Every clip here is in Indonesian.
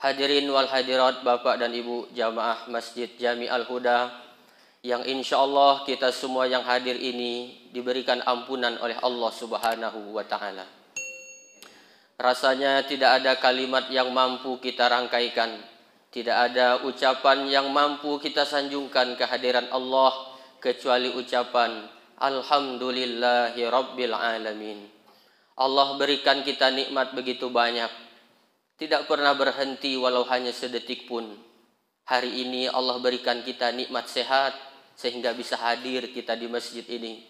Hadirin wal hadirat, Bapak dan Ibu jamaah Masjid Jami Al-Huda, yang insya Allah kita semua yang hadir ini diberikan ampunan oleh Allah Subhanahu wa Ta'ala. Rasanya tidak ada kalimat yang mampu kita rangkaikan, tidak ada ucapan yang mampu kita sanjungkan kehadiran Allah kecuali ucapan Alhamdulillahi Rabbil Alamin. Allah berikan kita nikmat begitu banyak, tidak pernah berhenti walau hanya sedetik pun. Hari ini Allah berikan kita nikmat sehat sehingga bisa hadir kita di masjid ini.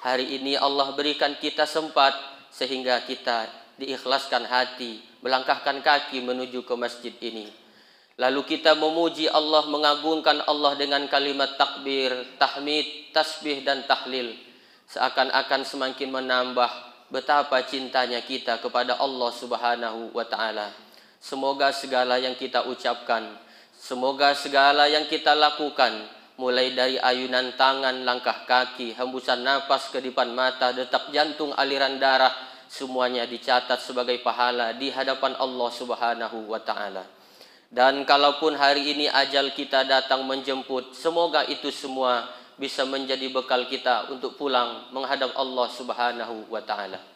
Hari ini Allah berikan kita sempat sehingga kita diikhlaskan hati, melangkahkan kaki menuju ke masjid ini. Lalu kita memuji Allah, mengagungkan Allah dengan kalimat takbir, tahmid, tasbih dan tahlil. Seakan-akan semakin menambah betapa cintanya kita kepada Allah Subhanahu wa Ta'ala. Semoga segala yang kita ucapkan, semoga segala yang kita lakukan, mulai dari ayunan tangan, langkah kaki, hembusan napas, kedipan mata, detak jantung, aliran darah, semuanya dicatat sebagai pahala di hadapan Allah Subhanahu wa Ta'ala. Dan kalaupun hari ini ajal kita datang menjemput, semoga itu semua bisa menjadi bekal kita untuk pulang menghadap Allah Subhanahu wa Ta'ala.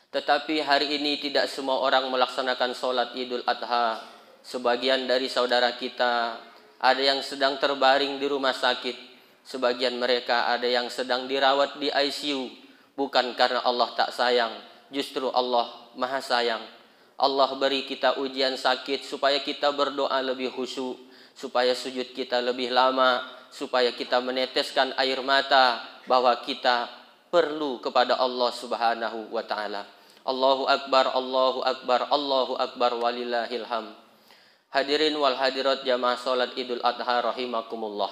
Tetapi hari ini tidak semua orang melaksanakan sholat Idul Adha. Sebagian dari saudara kita ada yang sedang terbaring di rumah sakit. Sebagian mereka ada yang sedang dirawat di ICU. Bukan karena Allah tak sayang, justru Allah maha sayang. Allah beri kita ujian sakit supaya kita berdoa lebih khusyuk, supaya sujud kita lebih lama, supaya kita meneteskan air mata bahwa kita perlu kepada Allah Subhanahu wa Ta'ala. Allahu Akbar, Allahu Akbar, Allahu Akbar, walillahil hamd. Hadirin wal hadirat jamaah salat Idul Adha rahimakumullah.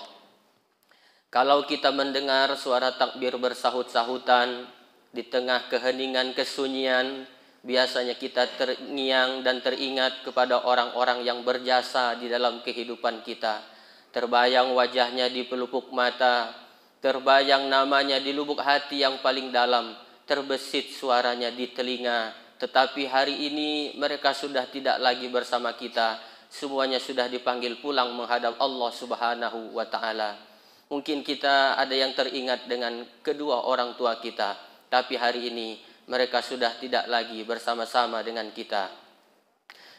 Kalau kita mendengar suara takbir bersahut-sahutan di tengah keheningan kesunyian, biasanya kita terngiang dan teringat kepada orang-orang yang berjasa di dalam kehidupan kita. Terbayang wajahnya di pelupuk mata, terbayang namanya di lubuk hati yang paling dalam, terbesit suaranya di telinga. Tetapi hari ini mereka sudah tidak lagi bersama kita. Semuanya sudah dipanggil pulang menghadap Allah Subhanahu wa Ta'ala. Mungkin kita ada yang teringat dengan kedua orang tua kita, tapi hari ini mereka sudah tidak lagi bersama-sama dengan kita.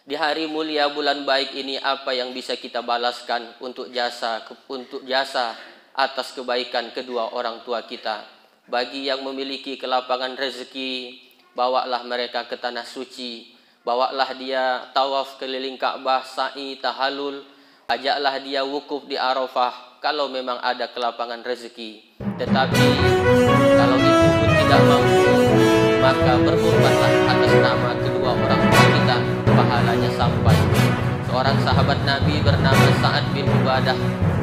Di hari mulia bulan baik ini, apa yang bisa kita balaskan untuk jasa atas kebaikan kedua orang tua kita? Bagi yang memiliki kelapangan rezeki, bawalah mereka ke tanah suci, bawalah dia tawaf keliling Ka'bah, sa'i, tahallul, ajaklah dia wukuf di Arafah kalau memang ada kelapangan rezeki. Tetapi kalau itu pun tidak mampu, maka berkorbanlah atas nama kedua orang tua kita, pahalanya sampai. Seorang sahabat Nabi bernama Sa'ad bin Ubadah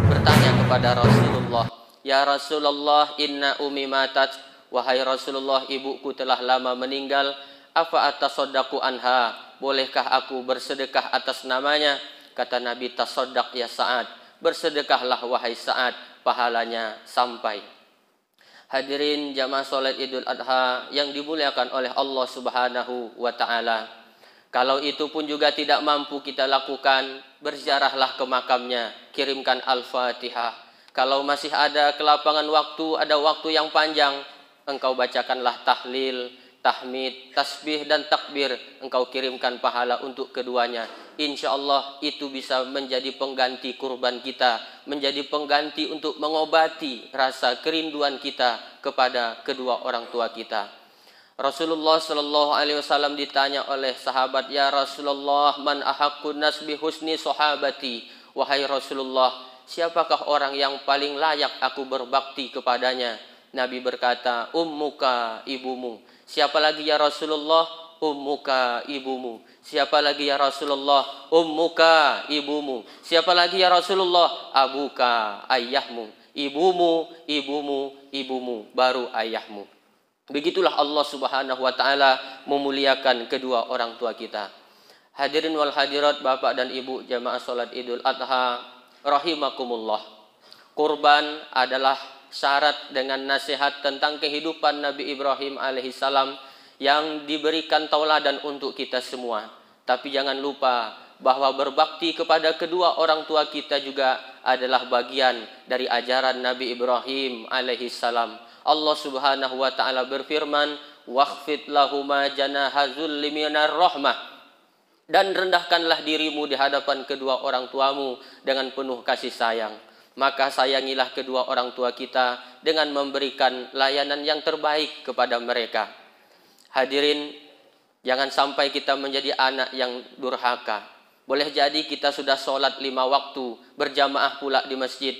bertanya kepada Rasulullah, "Ya Rasulullah, inna ummi matat." Wahai Rasulullah, ibuku telah lama meninggal. Afa atasaddaqu anha? Bolehkah aku bersedekah atas namanya? Kata Nabi, tasaddaq ya Sa'ad. Bersedekahlah wahai Sa'ad, pahalanya sampai. Hadirin jamaah salat Idul Adha yang dimuliakan oleh Allah Subhanahu wa Ta'ala. Kalau itu pun juga tidak mampu kita lakukan, berziarahlah ke makamnya, kirimkan Al-Fatihah. Kalau masih ada kelapangan waktu, ada waktu yang panjang, engkau bacakanlah tahlil, tahmid, tasbih dan takbir. Engkau kirimkan pahala untuk keduanya. Insya Allah itu bisa menjadi pengganti kurban kita, menjadi pengganti untuk mengobati rasa kerinduan kita kepada kedua orang tua kita. Rasulullah Shallallahu Alaihi Wasallam ditanya oleh sahabat, "Ya Rasulullah, man ahaqqun nas bi husni sahabati?" Wahai Rasulullah, siapakah orang yang paling layak aku berbakti kepadanya? Nabi berkata, ummuka, ibumu. Siapa lagi ya Rasulullah? Ummuka, ibumu. Siapa lagi ya Rasulullah? Ummuka, ibumu. Siapa lagi ya Rasulullah? Abuka, ayahmu. Ibumu, ibumu, ibumu, baru ayahmu. Begitulah Allah Subhanahu wa Ta'ala memuliakan kedua orang tua kita. Hadirin wal hadirat, Bapak dan Ibu jamaah salat Idul Adha rahimakumullah. Kurban adalah syarat dengan nasihat tentang kehidupan Nabi Ibrahim alaihissalam yang diberikan tauladan untuk kita semua. Tapi jangan lupa, bahwa berbakti kepada kedua orang tua kita juga adalah bagian dari ajaran Nabi Ibrahim alaihi salam. Allah Subhanahu wa taala berfirman, "Wakhfid lahuma janaha dzulli minar rahmah." Dan rendahkanlah dirimu di hadapan kedua orang tuamu dengan penuh kasih sayang. Maka sayangilah kedua orang tua kita dengan memberikan layanan yang terbaik kepada mereka. Hadirin, jangan sampai kita menjadi anak yang durhaka. Boleh jadi kita sudah sholat 5 waktu, berjamaah pula di masjid.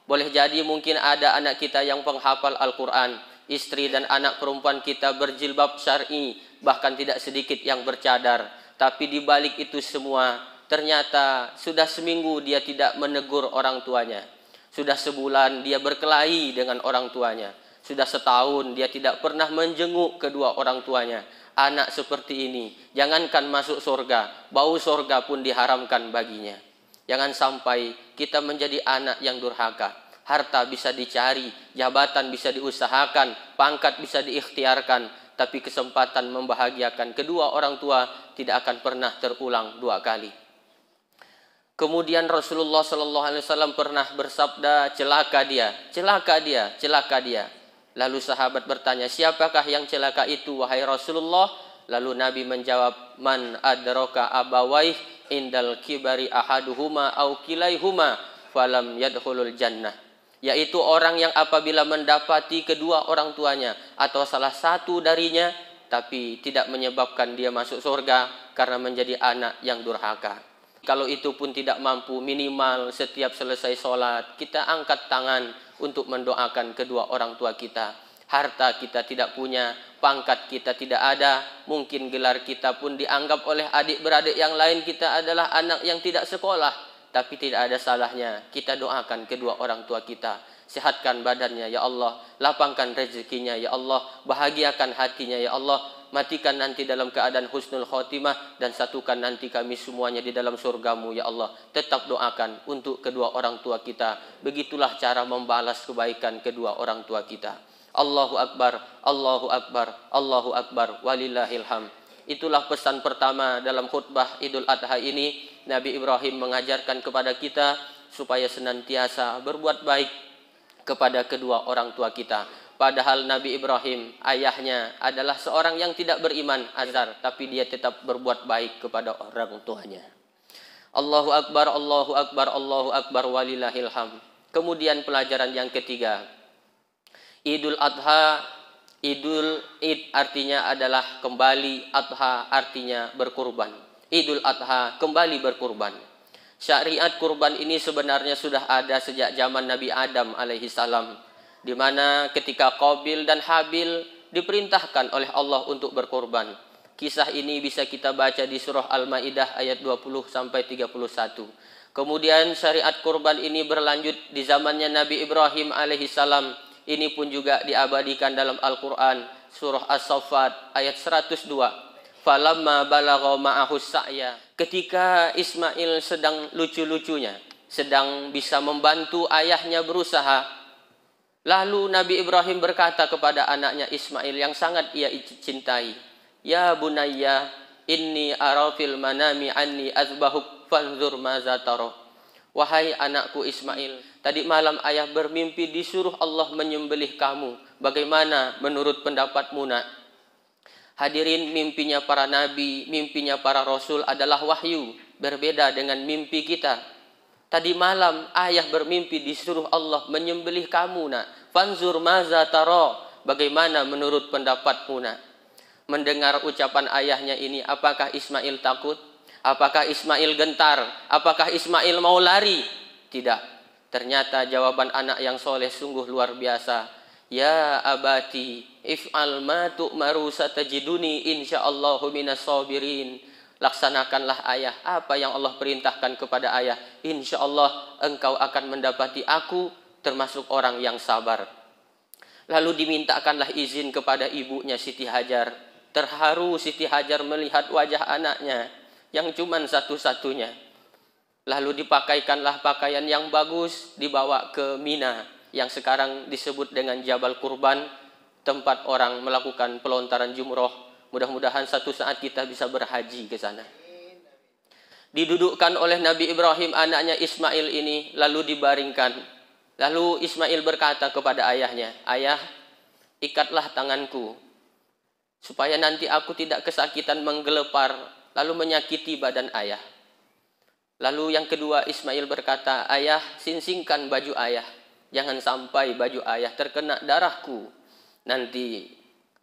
Boleh jadi mungkin ada anak kita yang penghafal Al-Quran. Istri dan anak perempuan kita berjilbab syar'i, bahkan tidak sedikit yang bercadar. Tapi di balik itu semua, ternyata sudah seminggu dia tidak menegur orang tuanya. Sudah sebulan dia berkelahi dengan orang tuanya. Sudah setahun dia tidak pernah menjenguk kedua orang tuanya. Anak seperti ini, jangankan masuk surga, bau surga pun diharamkan baginya. Jangan sampai kita menjadi anak yang durhaka. Harta bisa dicari, jabatan bisa diusahakan, pangkat bisa diikhtiarkan, tapi kesempatan membahagiakan kedua orang tua tidak akan pernah terulang 2 kali. Kemudian Rasulullah SAW pernah bersabda, celaka dia, celaka dia, celaka dia. Lalu sahabat bertanya, siapakah yang celaka itu wahai Rasulullah? Lalu Nabi menjawab, man adraka abawaih indal kibari ahaduhuma au kilaihuma falam yadkhulul jannah. Yaitu orang yang apabila mendapati kedua orang tuanya atau salah satu darinya, tapi tidak menyebabkan dia masuk surga karena menjadi anak yang durhaka. Kalau itu pun tidak mampu, minimal setiap selesai sholat kita angkat tangan untuk mendoakan kedua orang tua kita. Harta kita tidak punya, pangkat kita tidak ada, mungkin gelar kita pun dianggap oleh adik-beradik yang lain kita adalah anak yang tidak sekolah. Tapi tidak ada salahnya kita doakan kedua orang tua kita. Sehatkan badannya ya Allah, lapangkan rezekinya ya Allah, bahagiakan hatinya ya Allah, matikan nanti dalam keadaan husnul khotimah, dan satukan nanti kami semuanya di dalam surgamu ya Allah. Tetap doakan untuk kedua orang tua kita. Begitulah cara membalas kebaikan kedua orang tua kita. Allahu Akbar, Allahu Akbar, Allahu Akbar, walillahil hamd. Itulah pesan pertama dalam khutbah Idul Adha ini. Nabi Ibrahim mengajarkan kepada kita supaya senantiasa berbuat baik kepada kedua orang tua kita. Padahal Nabi Ibrahim, ayahnya adalah seorang yang tidak beriman, Azar, tapi dia tetap berbuat baik kepada orang tuanya. Allahu Akbar, Allahu Akbar, Allahu Akbar, walillahil hamd. Kemudian pelajaran yang ketiga, Idul Adha, Id artinya adalah kembali, Adha artinya berkurban. Idul Adha, kembali berkurban. Syariat kurban ini sebenarnya sudah ada sejak zaman Nabi Adam alaihi salam, di mana ketika Qabil dan Habil diperintahkan oleh Allah untuk berkorban. Kisah ini bisa kita baca di surah Al-Maidah ayat 20 sampai 31. Kemudian syariat kurban ini berlanjut di zamannya Nabi Ibrahim alaihi salam. Ini pun juga diabadikan dalam Al-Qur'an, surah As-Saffat ayat 102. Falamma balagha ma'ahu sa'ya. Ketika Ismail sedang lucu-lucunya, sedang bisa membantu ayahnya berusaha, lalu Nabi Ibrahim berkata kepada anaknya Ismail yang sangat ia cintai, ya bunayya inni ara fil manami anni azbahuk fanzur maza tara. Wahai anakku Ismail, tadi malam ayah bermimpi disuruh Allah menyembelih kamu. Bagaimana menurut pendapatmu nak? Hadirin, mimpinya para nabi, mimpinya para rasul adalah wahyu, berbeda dengan mimpi kita. Tadi malam ayah bermimpi disuruh Allah menyembelih kamu nak. Fanzur maza tara. Bagaimana menurut pendapatmu nak? Mendengar ucapan ayahnya ini, apakah Ismail takut? Apakah Ismail gentar? Apakah Ismail mau lari? Tidak. Ternyata jawaban anak yang soleh sungguh luar biasa. Ya abati, if'al ma tu'maru satajiduni insyaallahu minas sabirin. Laksanakanlah ayah apa yang Allah perintahkan kepada ayah. Insyaallah engkau akan mendapati aku termasuk orang yang sabar. Lalu dimintakanlah izin kepada ibunya Siti Hajar. Terharu Siti Hajar melihat wajah anaknya yang cuma satu-satunya. Lalu dipakaikanlah pakaian yang bagus, dibawa ke Mina yang sekarang disebut dengan Jabal Kurban, tempat orang melakukan pelontaran jumroh. Mudah-mudahan satu saat kita bisa berhaji ke sana. Didudukkan oleh Nabi Ibrahim anaknya Ismail ini, lalu dibaringkan. Lalu Ismail berkata kepada ayahnya, "Ayah, ikatlah tanganku, supaya nanti aku tidak kesakitan menggelepar, lalu menyakiti badan ayah." Lalu yang kedua Ismail berkata, "Ayah, singsingkan baju ayah. Jangan sampai baju ayah terkena darahku. Nanti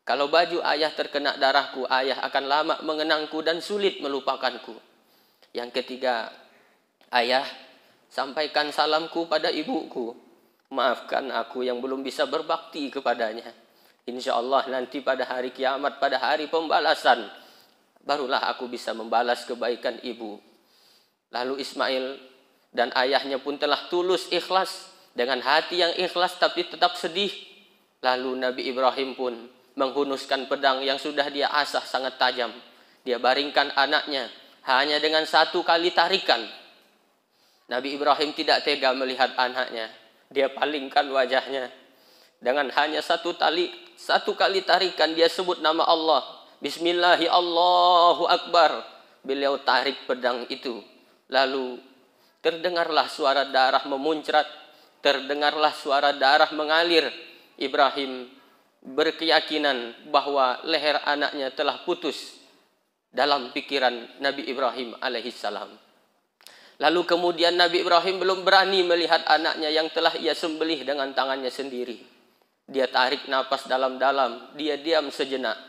kalau baju ayah terkena darahku, ayah akan lama mengenangku dan sulit melupakanku." Yang ketiga, "Ayah, sampaikan salamku pada ibuku. Maafkan aku yang belum bisa berbakti kepadanya. Insya Allah nanti pada hari kiamat, pada hari pembalasan, barulah aku bisa membalas kebaikan ibu." Lalu Ismail dan ayahnya pun telah tulus ikhlas, dengan hati yang ikhlas tapi tetap sedih. Lalu Nabi Ibrahim pun menghunuskan pedang yang sudah dia asah sangat tajam. Dia baringkan anaknya hanya dengan satu kali tarikan. Nabi Ibrahim tidak tega melihat anaknya. Dia palingkan wajahnya. Dengan hanya satu kali tarikan, dia sebut nama Allah. Bismillahi Allahu Akbar. Beliau tarik pedang itu. Lalu terdengarlah suara darah memuncrat. Terdengarlah suara darah mengalir. Ibrahim berkeyakinan bahwa leher anaknya telah putus dalam pikiran Nabi Ibrahim alaihissalam. Lalu kemudian Nabi Ibrahim belum berani melihat anaknya yang telah ia sembelih dengan tangannya sendiri. Dia tarik napas dalam-dalam, dia diam sejenak.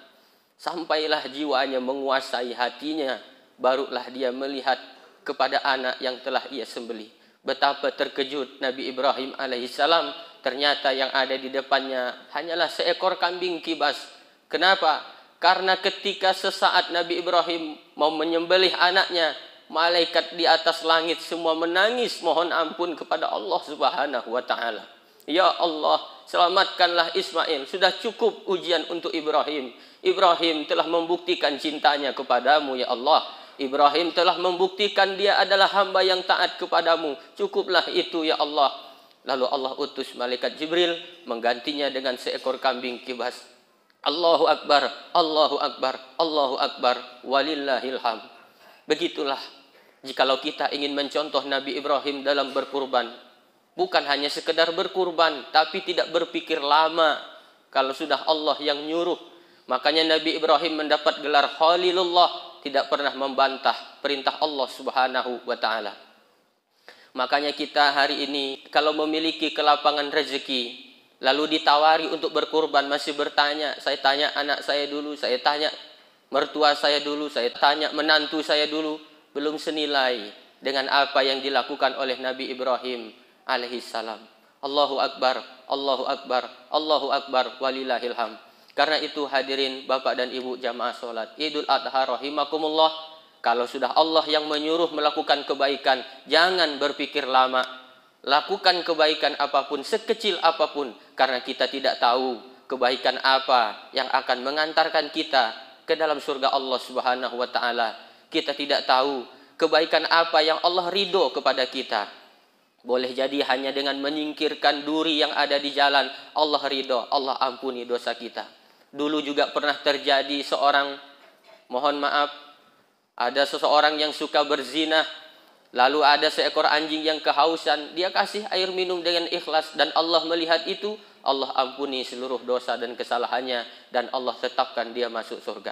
Sampailah jiwanya menguasai hatinya, barulah dia melihat kepada anak yang telah ia sembelih. Betapa terkejut Nabi Ibrahim alaihissalam, ternyata yang ada di depannya hanyalah seekor kambing kibas. Kenapa? Karena ketika sesaat Nabi Ibrahim mau menyembelih anaknya, malaikat di atas langit semua menangis mohon ampun kepada Allah Subhanahu wa taala. Ya Allah, selamatkanlah Ismail. Sudah cukup ujian untuk Ibrahim. Ibrahim telah membuktikan cintanya kepadamu ya Allah. Ibrahim telah membuktikan dia adalah hamba yang taat kepadamu. Cukuplah itu ya Allah. Lalu Allah utus malaikat Jibril menggantinya dengan seekor kambing kibas. Allahu Akbar, Allahu Akbar, Allahu Akbar, walillahil hamd. Begitulah jikalau kita ingin mencontoh Nabi Ibrahim dalam berkurban. Bukan hanya sekedar berkurban, tapi tidak berpikir lama. Kalau sudah Allah yang nyuruh. Makanya Nabi Ibrahim mendapat gelar Khalilullah, tidak pernah membantah perintah Allah Subhanahu wa taala. Makanya kita hari ini kalau memiliki kelapangan rezeki, lalu ditawari untuk berkurban, masih bertanya. Saya tanya anak saya dulu, saya tanya mertua saya dulu, saya tanya menantu saya dulu. Belum senilai dengan apa yang dilakukan oleh Nabi Ibrahim alaihissalam. Allahu Akbar, Allahu Akbar, Allahu Akbar, walillahil hamd. Karena itu hadirin Bapak dan Ibu jamaah sholat Idul Adha rahimakumullah, kalau sudah Allah yang menyuruh melakukan kebaikan, jangan berpikir lama. Lakukan kebaikan apapun, sekecil apapun, karena kita tidak tahu kebaikan apa yang akan mengantarkan kita ke dalam surga Allah Subhanahu wa taala. Kita tidak tahu kebaikan apa yang Allah ridho kepada kita. Boleh jadi hanya dengan menyingkirkan duri yang ada di jalan, Allah ridho, Allah ampuni dosa kita. Dulu juga pernah terjadi seorang, mohon maaf, ada seseorang yang suka berzina. Lalu ada seekor anjing yang kehausan, dia kasih air minum dengan ikhlas, dan Allah melihat itu, Allah ampuni seluruh dosa dan kesalahannya, dan Allah tetapkan dia masuk surga.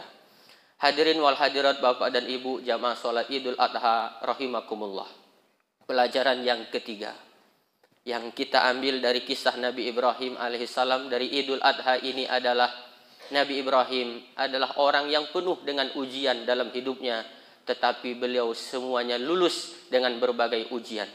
Hadirin wal hadirat Bapak dan Ibu jamaah sholat Idul Adha rahimakumullah. Pelajaran yang ketiga yang kita ambil dari kisah Nabi Ibrahim alaihissalam dari Idul Adha ini adalah Nabi Ibrahim adalah orang yang penuh dengan ujian dalam hidupnya, tetapi beliau semuanya lulus dengan berbagai ujian.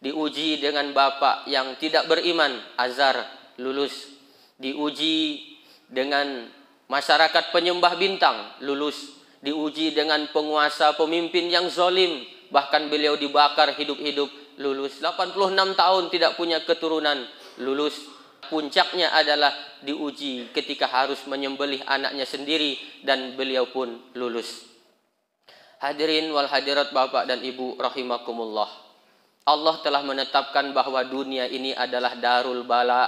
Diuji dengan bapak yang tidak beriman, Azar, lulus. Diuji dengan masyarakat penyembah bintang, lulus. Diuji dengan penguasa pemimpin yang zalim, bahkan beliau dibakar hidup-hidup, lulus. 86 tahun tidak punya keturunan, lulus. Puncaknya adalah diuji ketika harus menyembelih anaknya sendiri, dan beliau pun lulus. Hadirin wal hadirat Bapak dan Ibu rahimakumullah. Allah telah menetapkan bahwa dunia ini adalah darul bala,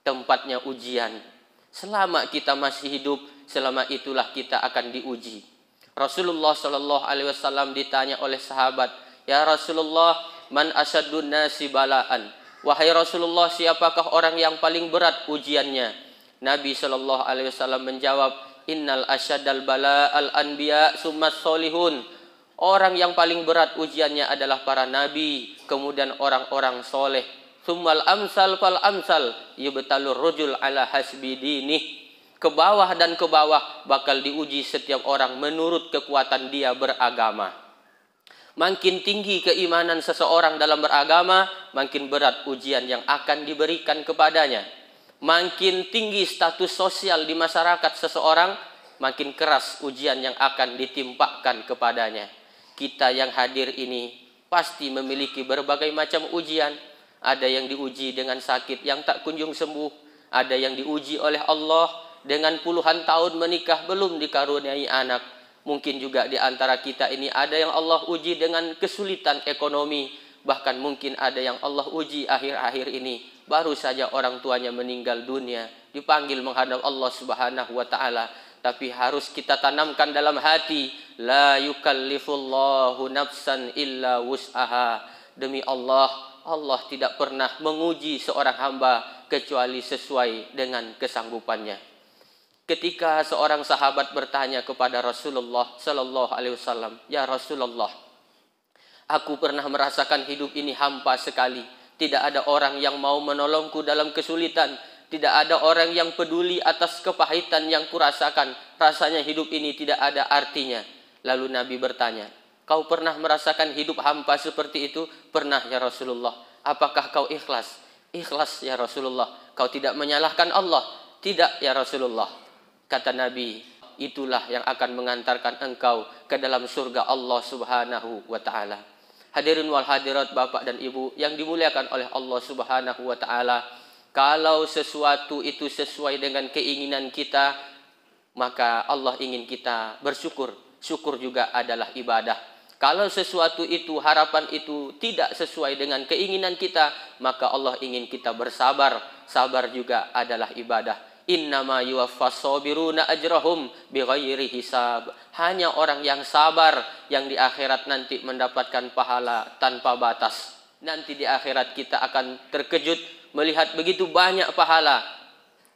tempatnya ujian. Selama kita masih hidup, selama itulah kita akan diuji. Rasulullah Shallallahu Alaihi Wasallam ditanya oleh sahabat, ya Rasulullah, man asyadun nasi balaan. Wahai Rasulullah, siapakah orang yang paling berat ujiannya? Nabi Shallallahu Alaihi Wasallam menjawab, innal asyadal bala al anbiya summas solihun. Orang yang paling berat ujiannya adalah para nabi, kemudian orang-orang soleh. Summal amsal fal amsal yubtalur rujul ala hasbi dinih. Ke bawah dan ke bawah bakal diuji setiap orang menurut kekuatan dia beragama. Makin tinggi keimanan seseorang dalam beragama, makin berat ujian yang akan diberikan kepadanya. Makin tinggi status sosial di masyarakat seseorang, makin keras ujian yang akan ditimpakan kepadanya. Kita yang hadir ini pasti memiliki berbagai macam ujian. Ada yang diuji dengan sakit yang tak kunjung sembuh. Ada yang diuji oleh Allah dengan puluhan tahun menikah belum dikaruniai anak. Mungkin juga di antara kita ini ada yang Allah uji dengan kesulitan ekonomi. Bahkan mungkin ada yang Allah uji akhir-akhir ini baru saja orang tuanya meninggal dunia, dipanggil menghadap Allah Subhanahu wa taala. Tapi harus kita tanamkan dalam hati, la yukallifullahu nafsan illa wus'aha. Demi Allah, Allah tidak pernah menguji seorang hamba kecuali sesuai dengan kesanggupannya. Ketika seorang sahabat bertanya kepada Rasulullah Sallallahu Alaihi Wasallam, ya Rasulullah, aku pernah merasakan hidup ini hampa sekali. Tidak ada orang yang mau menolongku dalam kesulitan. Tidak ada orang yang peduli atas kepahitan yang kurasakan. Rasanya hidup ini tidak ada artinya. Lalu Nabi bertanya, kau pernah merasakan hidup hampa seperti itu? Pernah ya Rasulullah. Apakah kau ikhlas? Ikhlas ya Rasulullah. Kau tidak menyalahkan Allah? Tidak ya Rasulullah. Kata Nabi, itulah yang akan mengantarkan engkau ke dalam surga Allah Subhanahu wa ta'ala. Hadirin wal hadirat Bapak dan Ibu yang dimuliakan oleh Allah Subhanahu wa ta'ala. Kalau sesuatu itu sesuai dengan keinginan kita, maka Allah ingin kita bersyukur. Syukur juga adalah ibadah. Kalau sesuatu itu, harapan itu tidak sesuai dengan keinginan kita, maka Allah ingin kita bersabar. Sabar juga adalah ibadah. Innama yuwaffas sabiruna ajrahum bighairi hisab. Hanya orang yang sabar yang di akhirat nanti mendapatkan pahala tanpa batas. Nanti di akhirat kita akan terkejut melihat begitu banyak pahala.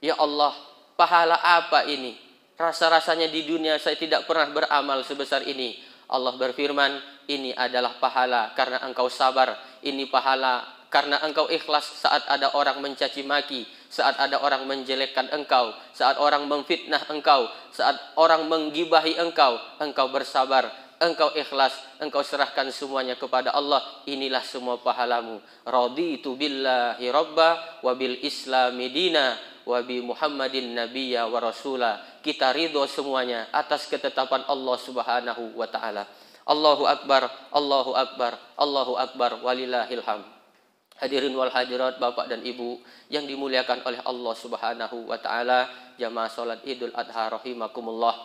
Ya Allah, pahala apa ini? Rasa-rasanya di dunia saya tidak pernah beramal sebesar ini. Allah berfirman, ini adalah pahala karena engkau sabar. Ini pahala karena engkau ikhlas saat ada orang mencaci maki, saat ada orang menjelekkan engkau, saat orang memfitnah engkau, saat orang menggibahi engkau, engkau bersabar, engkau ikhlas, engkau serahkan semuanya kepada Allah. Inilah semua pahalamu. Raditu billahi rabba wa bil islami dina wa bi Muhammadin nabiyya wa rasula. Kita ridho semuanya atas ketetapan Allah Subhanahu wa taala. Allahu akbar, Allahu akbar, Allahu akbar, walillahil hamd. Hadirin wal hadirat Bapak dan Ibu yang dimuliakan oleh Allah Subhanahu wa taala, jamaah salat Idul Adha rahimakumullah.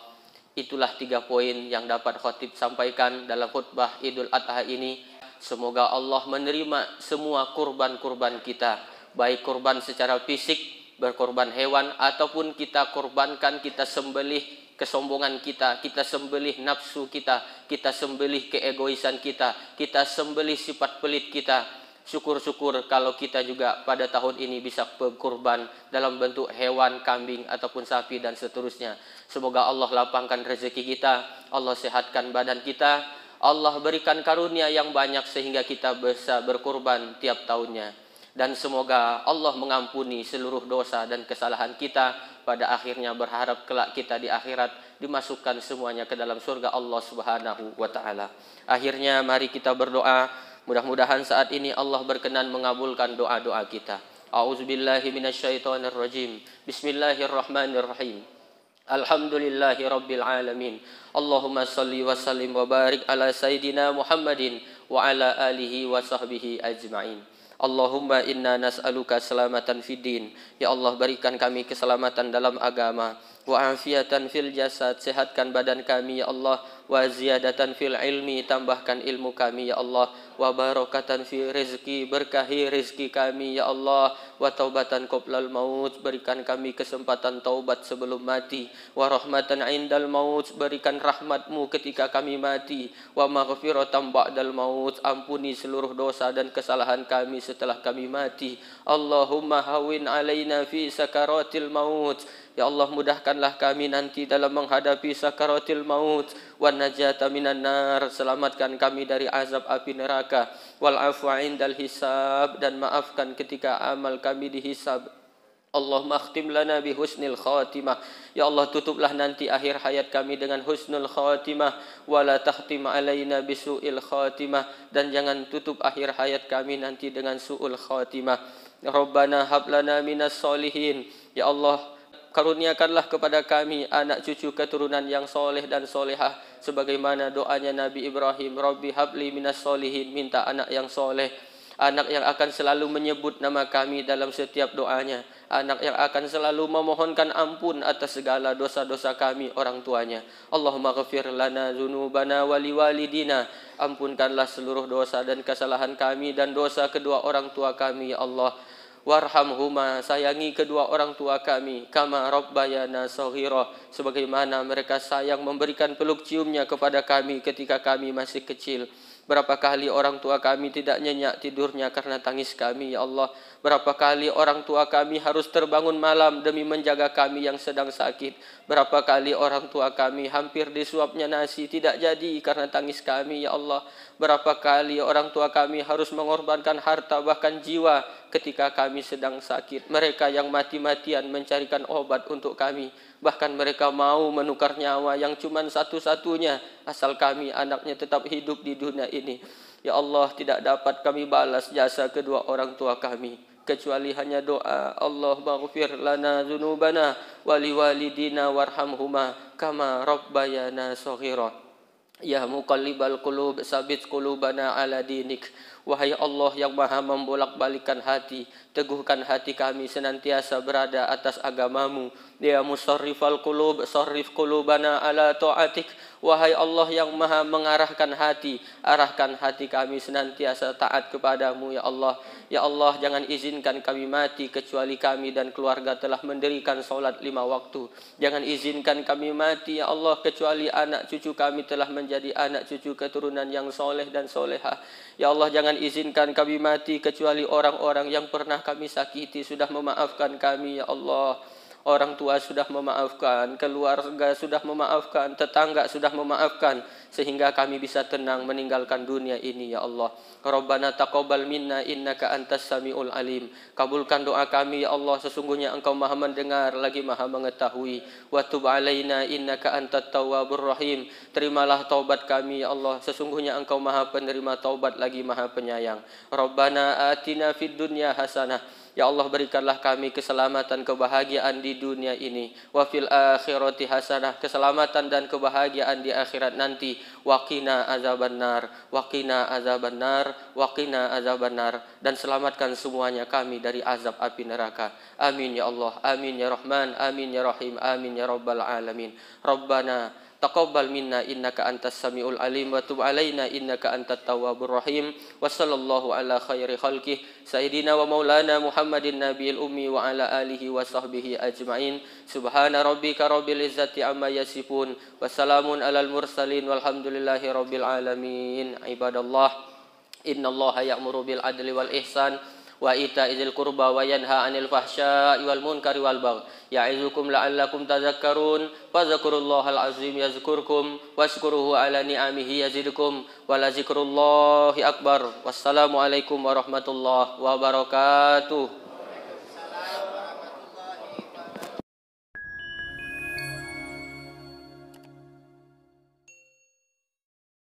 Itulah 3 poin yang dapat khatib sampaikan dalam khutbah Idul Adha ini. Semoga Allah menerima semua kurban-kurban kita, baik kurban secara fisik, berkorban hewan, ataupun kita korbankan, kita sembelih kesombongan kita, kita sembelih nafsu kita, kita sembelih keegoisan kita sembelih sifat pelit kita. Syukur-syukur kalau kita juga pada tahun ini bisa berkurban dalam bentuk hewan, kambing ataupun sapi dan seterusnya. Semoga Allah lapangkan rezeki kita, Allah sehatkan badan kita, Allah berikan karunia yang banyak sehingga kita bisa berkurban tiap tahunnya. Dan semoga Allah mengampuni seluruh dosa dan kesalahan kita. Pada akhirnya berharap kelak kita di akhirat dimasukkan semuanya ke dalam surga Allah Subhanahu wa ta'ala. Akhirnya mari kita berdoa. Mudah-mudahan saat ini Allah berkenan mengabulkan doa-doa kita. A'udzubillahi minasyaitonirrajim. Bismillahirrahmanirrahim. Alhamdulillahi rabbil alamin. Allahumma salli wa sallim wa barik ala sayyidina Muhammadin wa ala alihi wa sahbihi ajma'in. Allahumma inna nas'aluka selamatan fid din. Ya Allah, berikan kami keselamatan dalam agama. wa afiatan fil jasad, sehatkan badan kami ya Allah, wa ziyadatan fil ilmi, tambahkan ilmu kami ya Allah, wa barakatan fi rizki, berkahi rizki kami ya Allah, wa taubatan qoblal maut, berikan kami kesempatan taubat sebelum mati, wa rahmatan indal maut, berikan rahmatmu ketika kami mati, wa maghfiratan ba'dal maut, ampuni seluruh dosa dan kesalahan kami setelah kami mati. Allahumma hawin alaina fi sakaratil maut, ya Allah mudahkanlah kami nanti dalam menghadapi sakaratil maut, wan najata minan nar, selamatkan kami dari azab api neraka, wal afwa indal hisab, dan maafkan ketika amal kami dihisab. Allahumma akhtim lana bi husnil khatimah, ya Allah tutuplah nanti akhir hayat kami dengan husnul khatimah, wala tahtim alaina bisu'il khatimah, dan jangan tutup akhir hayat kami nanti dengan su'ul khatimah. Rabbana hab lana minas solihin, ya Allah karuniakanlah kepada kami anak cucu keturunan yang soleh dan solehah, sebagaimana doanya Nabi Ibrahim, Rabbi habli minas solihin, minta anak yang soleh, anak yang akan selalu menyebut nama kami dalam setiap doanya, anak yang akan selalu memohonkan ampun atas segala dosa-dosa kami orang tuanya. Allahumma ghafir lana dzunubana wa liwalidina, ampunkanlah seluruh dosa dan kesalahan kami dan dosa kedua orang tua kami ya Allah. Warhamhuma, sayangi kedua orang tua kami, kama rabbayana shaghira, sebagaimana mereka sayang memberikan peluk ciumnya kepada kami ketika kami masih kecil. Berapa kali orang tua kami tidak nyenyak tidurnya karena tangis kami ya Allah. Berapa kali orang tua kami harus terbangun malam demi menjaga kami yang sedang sakit. Berapa kali orang tua kami hampir disuapnya nasi tidak jadi karena tangis kami ya Allah. Berapa kali orang tua kami harus mengorbankan harta bahkan jiwa ketika kami sedang sakit. Mereka yang mati-matian mencarikan obat untuk kami. Bahkan mereka mau menukar nyawa yang cuma satu-satunya asal kami anaknya tetap hidup di dunia ini. Ya Allah, tidak dapat kami balas jasa kedua orang tua kami kecuali hanya doa. Allah maghfir lana dzunubana wa liwalidina warhamhuma kama rabbayana shaghira. Ya muqallibal qulub, sabit qulubana ala dinik. Wahai Allah yang maha membolak-balikan hati, teguhkan hati kami senantiasa berada atas agamamu. Ya musarrifal qulub, sarrif qulubana ala ta'atik. Wahai Allah yang maha mengarahkan hati, arahkan hati kami senantiasa taat kepadamu ya Allah. Ya Allah, jangan izinkan kami mati kecuali kami dan keluarga telah mendirikan solat 5 waktu. Jangan izinkan kami mati ya Allah kecuali anak cucu kami telah menjadi anak cucu keturunan yang soleh dan solehah. Ya Allah, jangan izinkan kami mati kecuali orang-orang yang pernah kami sakiti sudah memaafkan kami ya Allah. Orang tua sudah memaafkan, keluarga sudah memaafkan, tetangga sudah memaafkan, sehingga kami bisa tenang meninggalkan dunia ini ya Allah. Rabbana taqabbal minna innaka antas samiul alim. Kabulkan doa kami ya Allah, sesungguhnya Engkau maha mendengar lagi maha mengetahui. Wa tub alaina innaka antat tawwabur rahim. Terimalah taubat kami ya Allah, sesungguhnya Engkau maha penerima taubat lagi maha penyayang. Rabbana atina fid dunya hasanah. Ya Allah, berikanlah kami keselamatan kebahagiaan di dunia ini. Wa fil akhirati hasanah, keselamatan dan kebahagiaan di akhirat nanti. Wa qina azabannar, wa qina azabannar, wa qina azabannar, dan selamatkan semuanya kami dari azab api neraka. Amin ya Allah, amin ya Rahman, amin ya Rahim, amin ya Rabbal alamin. Rabbana taqabbal minna innaka antas samiul alim wa tub alaina innaka antat tawwabur rahim. Wa sallallahu ala khairi khalqih sayyidina wa maulana Muhammadin nabiyil ummi wa ala alihi wa sahbihi ajmain. Subhana rabbika rabbil izzati amma yasifun wa salamun alal mursalin walhamdulillahi rabbil alamin. Ibadallah, innallaha ya'muru bil adli wal ihsan wa ita'izil qurba wa yanha 'anil fahsya'i wal munkari wal baghi ya'izukum la'allakum tadhakkarun. Fadhkurullahal azim yazkurkum washkuruhu 'ala ni'amihi yazidkum wa la zikrullahi akbar. Wassalamu alaikum warahmatullahi wabarakatuh.